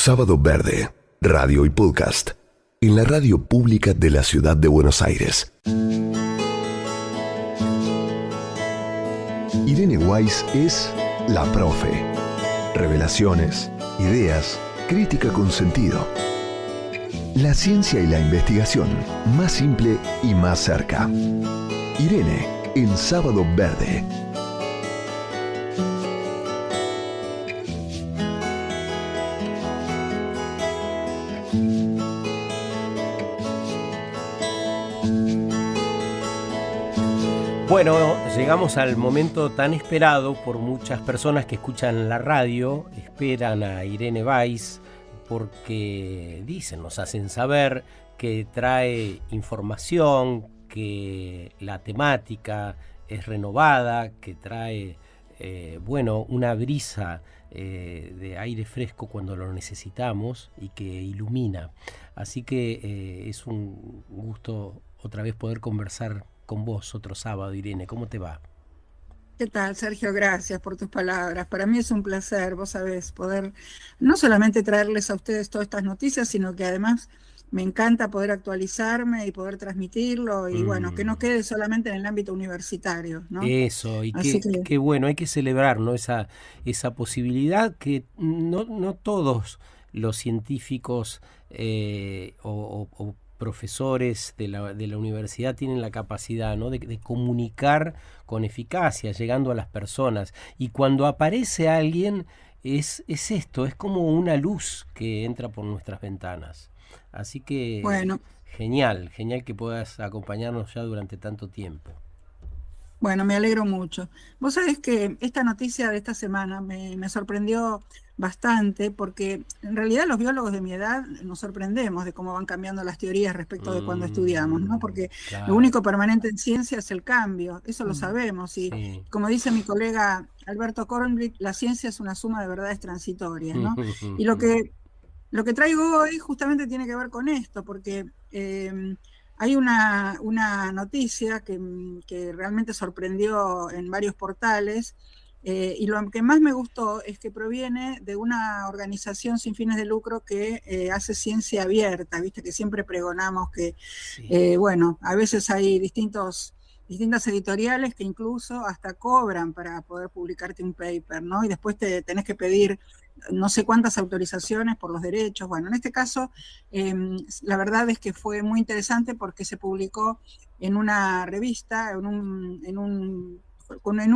Sábado Verde, radio y podcast, en la radio pública de la ciudad de Buenos Aires. Irene Weiss es la profe. Revelaciones, ideas, crítica con sentido. La ciencia y la investigación, más simple y más cerca. Irene, en Sábado Verde. Bueno, llegamos al momento tan esperado por muchas personas que escuchan la radio, esperan a Irene Weiss porque dicen, nos hacen saber que trae información, que la temática es renovada, que trae, una brisa de aire fresco cuando lo necesitamos y que ilumina. Así que es un gusto otra vez poder conversar con vos otro sábado, Irene. ¿Cómo te va? ¿Qué tal, Sergio? Gracias por tus palabras. Para mí es un placer, vos sabés, poder no solamente traerles a ustedes todas estas noticias, sino que además me encanta poder actualizarme y poder transmitirlo y bueno, que no quede solamente en el ámbito universitario, ¿no? Eso, y Así qué bueno, hay que celebrar, ¿no? Esa posibilidad que no todos los científicos o profesores de la universidad tienen la capacidad, ¿no? de comunicar con eficacia, llegando a las personas. Y cuando aparece alguien, es esto, es como una luz que entra por nuestras ventanas. Así que, bueno, genial que puedas acompañarnos ya durante tanto tiempo. Bueno, me alegro mucho. Vos sabés que esta noticia de esta semana me sorprendió bastante porque en realidad los biólogos de mi edad nos sorprendemos de cómo van cambiando las teorías respecto de cuando estudiamos, ¿no? Porque Claro. lo único permanente en ciencia es el cambio, eso lo sabemos. Y Sí. como dice mi colega Alberto Kornblick, la ciencia es una suma de verdades transitorias, ¿no? Y lo que traigo hoy justamente tiene que ver con esto, porque hay una noticia que realmente sorprendió en varios portales, y lo que más me gustó es que proviene de una organización sin fines de lucro que hace ciencia abierta, viste que siempre pregonamos que, Sí. a veces hay distintas editoriales que incluso hasta cobran para poder publicarte un paper, ¿no? Y después te tenés que pedir no sé cuántas autorizaciones por los derechos. Bueno, en este caso, la verdad es que fue muy interesante porque se publicó en una revista, en un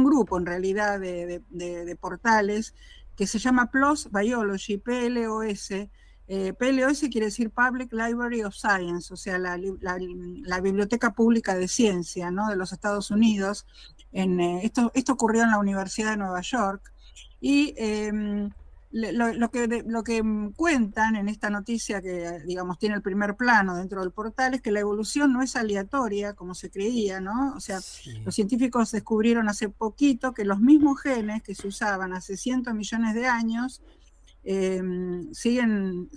grupo en realidad de portales que se llama PLOS Biology, PLOS. PLOS quiere decir Public Library of Science, o sea, la Biblioteca Pública de Ciencia, ¿no? De los Estados Unidos. Esto ocurrió en la Universidad de Nueva York. Y lo que cuentan en esta noticia, que digamos tiene el primer plano dentro del portal, es que la evolución no es aleatoria como se creía, ¿no? O sea, Sí. los científicos descubrieron hace poquito que los mismos genes que se usaban hace cientos de millones de años siguen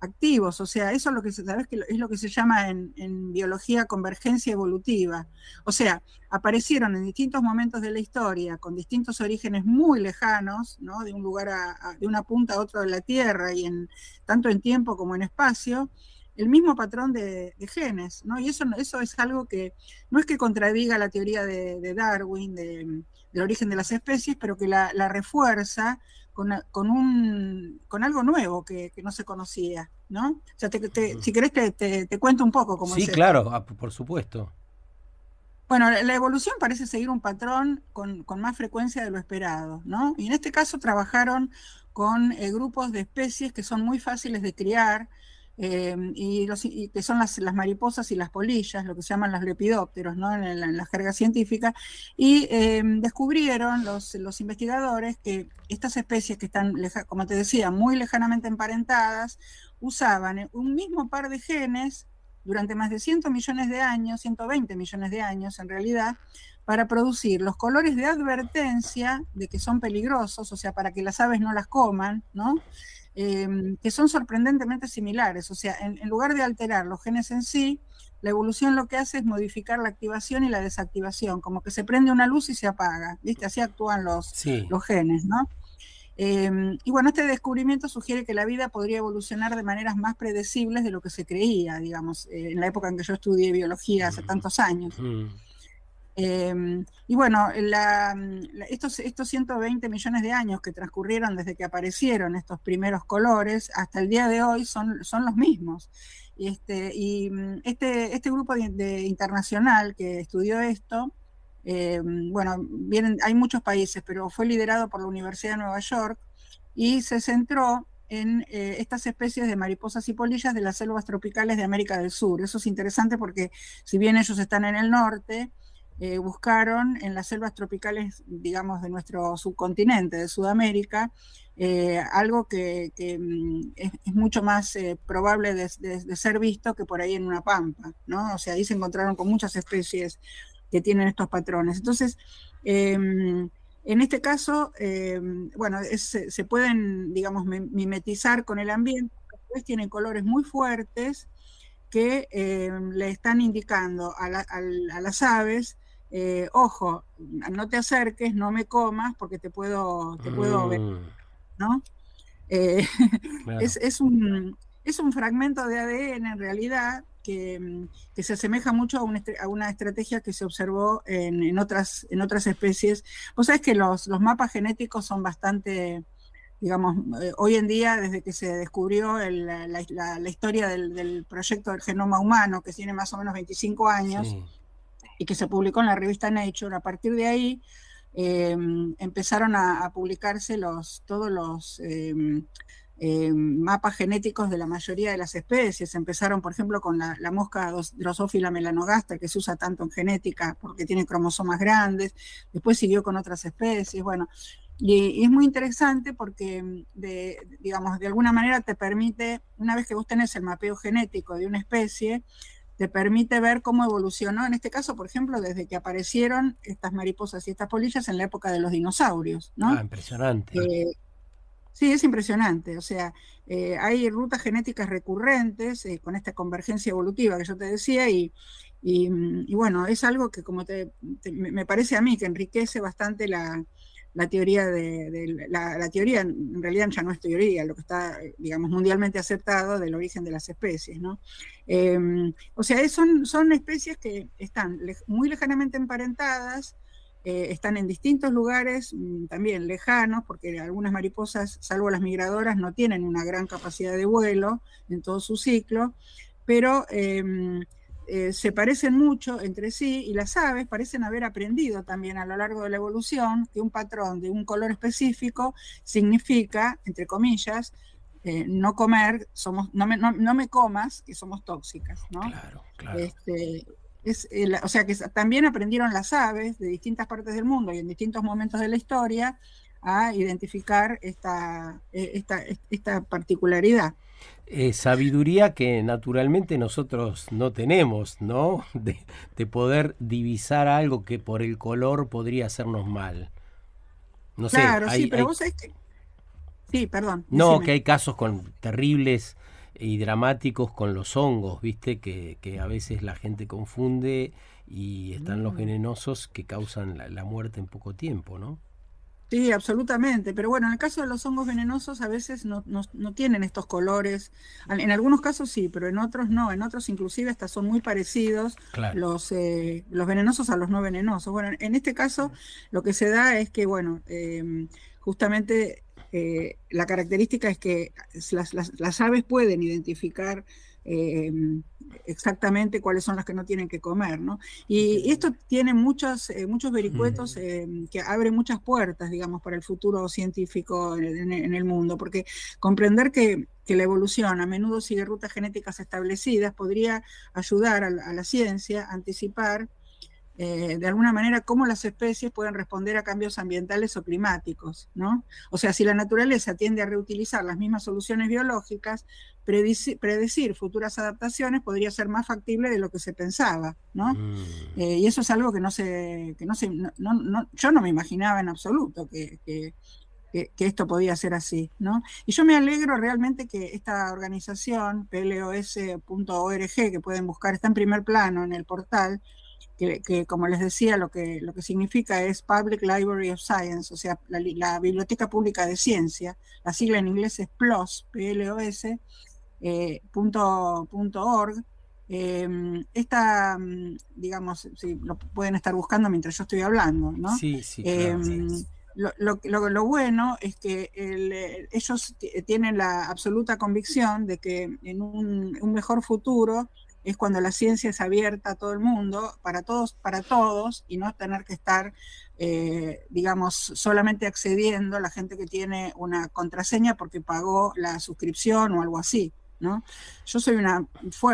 activos. O sea, eso es lo que sabes que es lo que se llama en biología convergencia evolutiva. O sea, aparecieron en distintos momentos de la historia con distintos orígenes muy lejanos, ¿no? De un lugar de una punta a otra de la Tierra, y tanto en tiempo como en espacio, el mismo patrón de genes, ¿no? Y eso es algo que no es que contradiga la teoría de Darwin del origen de las especies, pero que la refuerza con algo nuevo que no se conocía, ¿no? O sea, si querés te cuento un poco cómo es Sí, esto. claro, por supuesto. Bueno, la evolución parece seguir un patrón con más frecuencia de lo esperado, ¿no? Y en este caso trabajaron con grupos de especies que son muy fáciles de criar, y que son las mariposas y las polillas, lo que se llaman los lepidópteros, ¿no? En la jerga científica. Y descubrieron los investigadores que estas especies que están, como te decía, muy lejanamente emparentadas, usaban un mismo par de genes durante más de 100 millones de años, 120 millones de años en realidad, para producir los colores de advertencia de que son peligrosos, o sea, para que las aves no las coman, ¿no? Que son sorprendentemente similares. O sea, en lugar de alterar los genes en sí, la evolución lo que hace es modificar la activación y la desactivación, como que se prende una luz y se apaga, ¿viste? Así actúan Sí. los genes, ¿no? Y bueno, este descubrimiento sugiere que la vida podría evolucionar de maneras más predecibles de lo que se creía, digamos, en la época en que yo estudié biología hace tantos años. Y bueno, estos 120 millones de años que transcurrieron desde que aparecieron estos primeros colores hasta el día de hoy son los mismos. Este grupo internacional que estudió esto, bueno, hay muchos países, pero fue liderado por la Universidad de Nueva York y se centró en estas especies de mariposas y polillas de las selvas tropicales de América del Sur. Eso es interesante porque si bien ellos están en el norte, buscaron en las selvas tropicales, digamos, de nuestro subcontinente, de Sudamérica, algo que es mucho más probable de ser visto que por ahí en una pampa, ¿no? O sea, ahí se encontraron con muchas especies que tienen estos patrones. Entonces, en este caso, bueno, se pueden, digamos, mimetizar con el ambiente, después tienen colores muy fuertes que le están indicando a las aves, ojo, no te acerques, no me comas, porque te puedo ver, ¿no? Claro. Es un fragmento de ADN en realidad que se asemeja mucho a una estrategia que se observó en otras especies. Vos sabés que los mapas genéticos son bastante, digamos, hoy en día, desde que se descubrió la historia del proyecto del genoma humano, que tiene más o menos 25 años, sí, y que se publicó en la revista Nature, a partir de ahí empezaron a publicarse todos los mapas genéticos de la mayoría de las especies. Empezaron, por ejemplo, con la mosca Drosophila melanogaster, que se usa tanto en genética porque tiene cromosomas grandes. Después siguió con otras especies. Bueno, y es muy interesante porque, digamos, de alguna manera te permite, una vez que vos tenés el mapeo genético de una especie, te permite ver cómo evolucionó, en este caso, por ejemplo, desde que aparecieron estas mariposas y estas polillas en la época de los dinosaurios, ¿no? Impresionante. Sí, es impresionante. O sea, hay rutas genéticas recurrentes con esta convergencia evolutiva que yo te decía y bueno, es algo que como me parece a mí que enriquece bastante la teoría la teoría, en realidad ya no es teoría, lo que está, digamos, mundialmente aceptado del origen de las especies, ¿no? O sea, son especies que están muy lejanamente emparentadas, están en distintos lugares también lejanos, porque algunas mariposas, salvo las migradoras, no tienen una gran capacidad de vuelo en todo su ciclo, pero se parecen mucho entre sí, y las aves parecen haber aprendido también a lo largo de la evolución que un patrón de un color específico significa, entre comillas, no comer, no me comas, que somos tóxicas, ¿no? Claro, claro. O sea que también aprendieron las aves de distintas partes del mundo y en distintos momentos de la historia a identificar esta particularidad. Sabiduría que naturalmente nosotros no tenemos, ¿no? De poder divisar algo que por el color podría hacernos mal. No sé, claro, sí, pero vos sabés que... Sí, perdón. No, decime. que hay casos terribles y dramáticos con los hongos, ¿viste? Que a veces la gente confunde y están los venenosos que causan la muerte en poco tiempo, ¿no? Sí, absolutamente. Pero bueno, en el caso de los hongos venenosos a veces no tienen estos colores. En algunos casos sí, pero en otros no. En otros inclusive hasta son muy parecidos, claro, los venenosos a los no venenosos. Bueno, en este caso lo que se da es que, bueno, justamente la característica es que las aves pueden identificar exactamente cuáles son las que no tienen que comer, ¿no? Y esto tiene muchos vericuetos que abren muchas puertas, digamos, para el futuro científico en el mundo, porque comprender que la evolución a menudo sigue rutas genéticas establecidas podría ayudar a la ciencia a anticipar de alguna manera cómo las especies pueden responder a cambios ambientales o climáticos, ¿no? O sea, si la naturaleza tiende a reutilizar las mismas soluciones biológicas, predecir futuras adaptaciones podría ser más factible de lo que se pensaba, ¿no? Y eso es algo que yo no me imaginaba en absoluto que esto podía ser así, ¿no? Y yo me alegro realmente que esta organización, plos.org, que pueden buscar, está en primer plano en el portal, que como les decía, lo que significa es Public Library of Science, o sea, la Biblioteca Pública de Ciencia. La sigla en inglés es PLOS, PLOS, .org. Esta, digamos, sí, lo pueden estar buscando mientras yo estoy hablando, ¿no? Sí, claro. Lo bueno es que ellos tienen la absoluta convicción de que en un mejor futuro es cuando la ciencia es abierta a todo el mundo, para todos, y no tener que estar, digamos, solamente accediendo a la gente que tiene una contraseña porque pagó la suscripción o algo así, ¿no? Yo soy una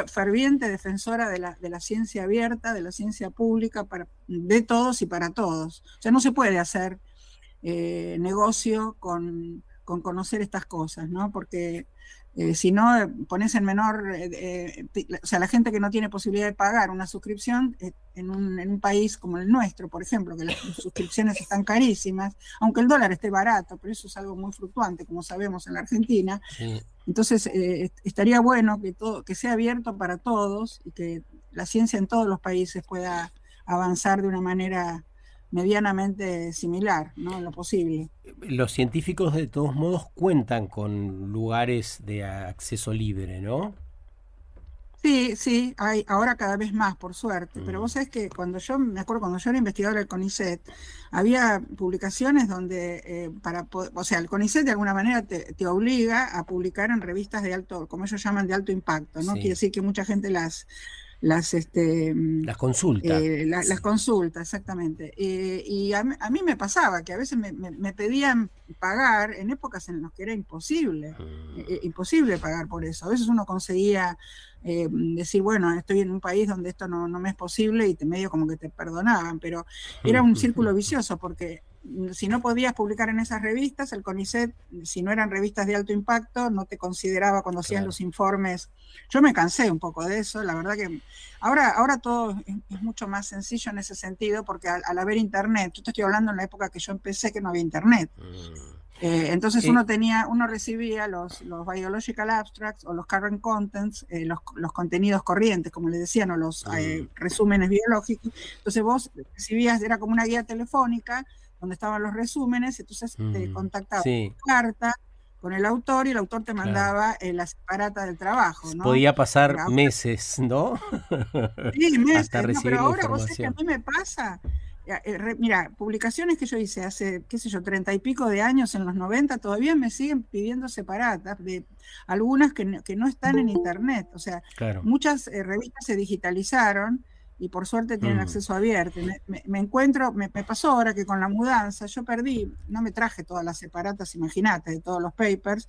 ferviente defensora de la ciencia abierta, de la ciencia pública, de todos y para todos. O sea, no se puede hacer negocio con conocer estas cosas, ¿no? Porque si no, pones en menor, o sea, la gente que no tiene posibilidad de pagar una suscripción en un país como el nuestro, por ejemplo, que las suscripciones están carísimas, aunque el dólar esté barato, pero eso es algo muy fluctuante, como sabemos en la Argentina. Sí. Entonces, estaría bueno que sea abierto para todos y que la ciencia en todos los países pueda avanzar de una manera medianamente similar, ¿no? En lo posible. Los científicos de todos modos cuentan con lugares de acceso libre, ¿no? Sí, hay ahora cada vez más, por suerte, pero vos sabés que me acuerdo cuando yo era investigadora del CONICET, había publicaciones donde, o sea, el CONICET de alguna manera te obliga a publicar en revistas de alto, como ellos llaman, de alto impacto, ¿no? Sí. Quiere decir que mucha gente las consulta. Las consultas, exactamente. Y a mí me pasaba que a veces me pedían pagar en épocas en las que era imposible pagar por eso. A veces uno conseguía decir, bueno, estoy en un país donde esto no me es posible, y medio como que te perdonaban, pero era un círculo vicioso, porque si no podías publicar en esas revistas, el CONICET, si no eran revistas de alto impacto, no te consideraba cuando hacían los informes. Yo me cansé un poco de eso, la verdad que ahora todo es mucho más sencillo en ese sentido, porque al haber internet, yo te estoy hablando en la época que yo empecé, que no había internet. Entonces uno recibía los biological abstracts o los current contents, los contenidos corrientes, como le decían, o los resúmenes biológicos. Entonces vos recibías, era como una guía telefónica donde estaban los resúmenes, entonces te contactaba carta con el autor, y el autor te mandaba la separata del trabajo, ¿no? Podía pasar meses, ¿no? Sí, meses, hasta recibir pero ahora vos sabés que a mí me pasa. Mira, publicaciones que yo hice hace, qué sé yo, 30 y pico de años, en los 90, todavía me siguen pidiendo separatas, de algunas que no están en internet. O sea, muchas revistas se digitalizaron y por suerte tienen acceso abierto. Me pasó ahora que con la mudanza yo perdí, no me traje todas las separatas, imagínate, de todos los papers,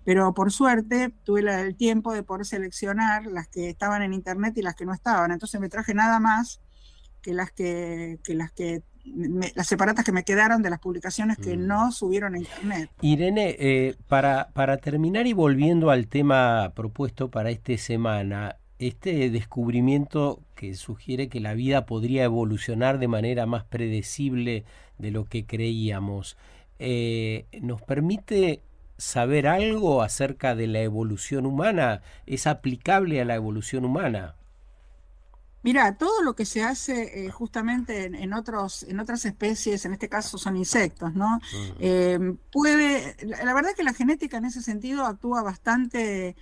pero por suerte tuve el tiempo de poder seleccionar las que estaban en internet y las que no estaban. Entonces me traje nada más que las separatas que me quedaron de las publicaciones que no subieron a internet. Irene, para terminar y volviendo al tema propuesto para esta semana, este descubrimiento que sugiere que la vida podría evolucionar de manera más predecible de lo que creíamos, ¿nos permite saber algo acerca de la evolución humana? ¿Es aplicable a la evolución humana? Mira, todo lo que se hace justamente en otras especies, en este caso son insectos, ¿no? La verdad que la genética en ese sentido actúa bastante,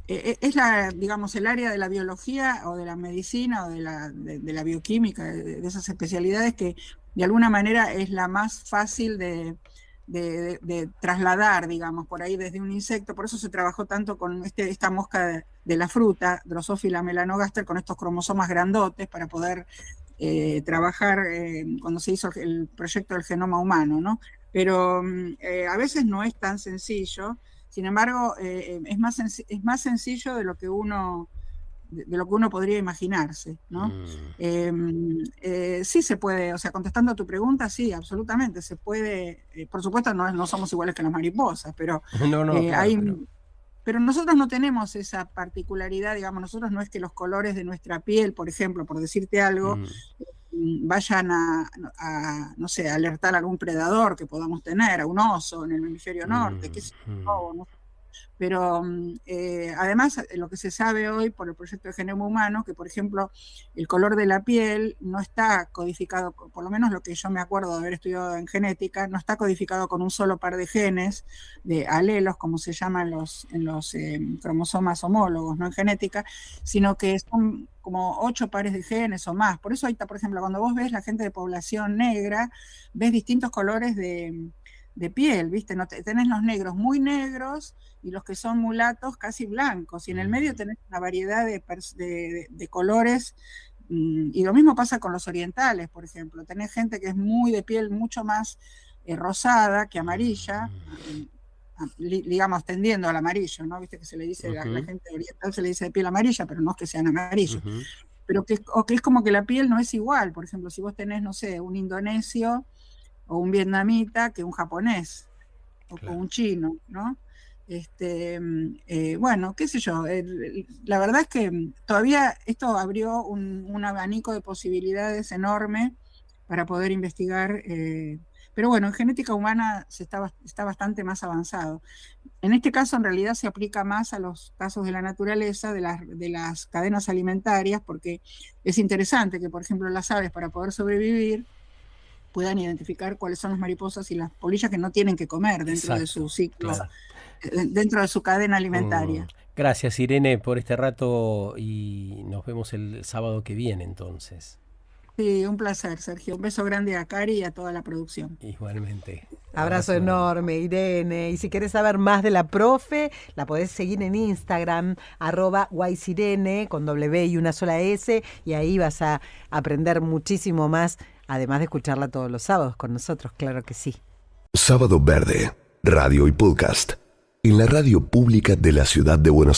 es digamos, el área de la biología o de la medicina o de la bioquímica, de esas especialidades que de alguna manera es la más fácil de trasladar, digamos, por ahí desde un insecto. Por eso se trabajó tanto con esta mosca de la fruta, Drosophila melanogaster, con estos cromosomas grandotes para poder trabajar cuando se hizo el proyecto del genoma humano, ¿no? Pero a veces no es tan sencillo. Sin embargo, es más sencillo de lo que uno podría imaginarse, ¿no? Sí se puede, o sea, contestando a tu pregunta, sí, absolutamente, se puede. Por supuesto no somos iguales que las mariposas, pero pero nosotros no tenemos esa particularidad, digamos, nosotros no es que los colores de nuestra piel, por ejemplo, por decirte algo, vayan no sé, a alertar a algún predador que podamos tener, a un oso en el hemisferio norte, qué sé yo, ¿no? Pero además, lo que se sabe hoy por el proyecto de Genoma Humano, que por ejemplo el color de la piel no está codificado, por lo menos lo que yo me acuerdo de haber estudiado en genética, no está codificado con un solo par de genes, de alelos, como se llaman en los cromosomas homólogos, no en genética, sino que son como 8 pares de genes o más. Por eso ahorita, por ejemplo, cuando vos ves la gente de población negra, ves distintos colores de piel, ¿viste? No tenés los negros muy negros y los que son mulatos casi blancos, y en el medio tenés una variedad de colores, y lo mismo pasa con los orientales, por ejemplo. Tenés gente que es muy de piel mucho más rosada que amarilla, digamos, tendiendo al amarillo, ¿no? Viste que se le dice, la gente oriental se le dice de piel amarilla, pero no es que sean amarillos. Pero que es como que la piel no es igual. Por ejemplo, si vos tenés, no sé, un indonesio o un vietnamita que un japonés, o claro, un chino, ¿no? Bueno, qué sé yo, la verdad es que todavía esto abrió un abanico de posibilidades enorme para poder investigar, pero bueno, en genética humana está bastante más avanzado. En este caso, en realidad, se aplica más a los casos de la naturaleza, de las cadenas alimentarias, porque es interesante que, por ejemplo, las aves, para poder sobrevivir, puedan identificar cuáles son las mariposas y las polillas que no tienen que comer dentro de su ciclo, claro, dentro de su cadena alimentaria. Gracias, Irene, por este rato, y nos vemos el sábado que viene entonces. Sí, un placer, Sergio. Un beso grande a Cari y a toda la producción. Igualmente. Abrazo enorme, Irene. Y si querés saber más de la profe, la podés seguir en Instagram, @guaysirene, con W y una sola S, y ahí vas a aprender muchísimo más, además de escucharla todos los sábados con nosotros, claro que sí. Sábado Verde, radio y podcast, en la radio pública de la ciudad de Buenos Aires.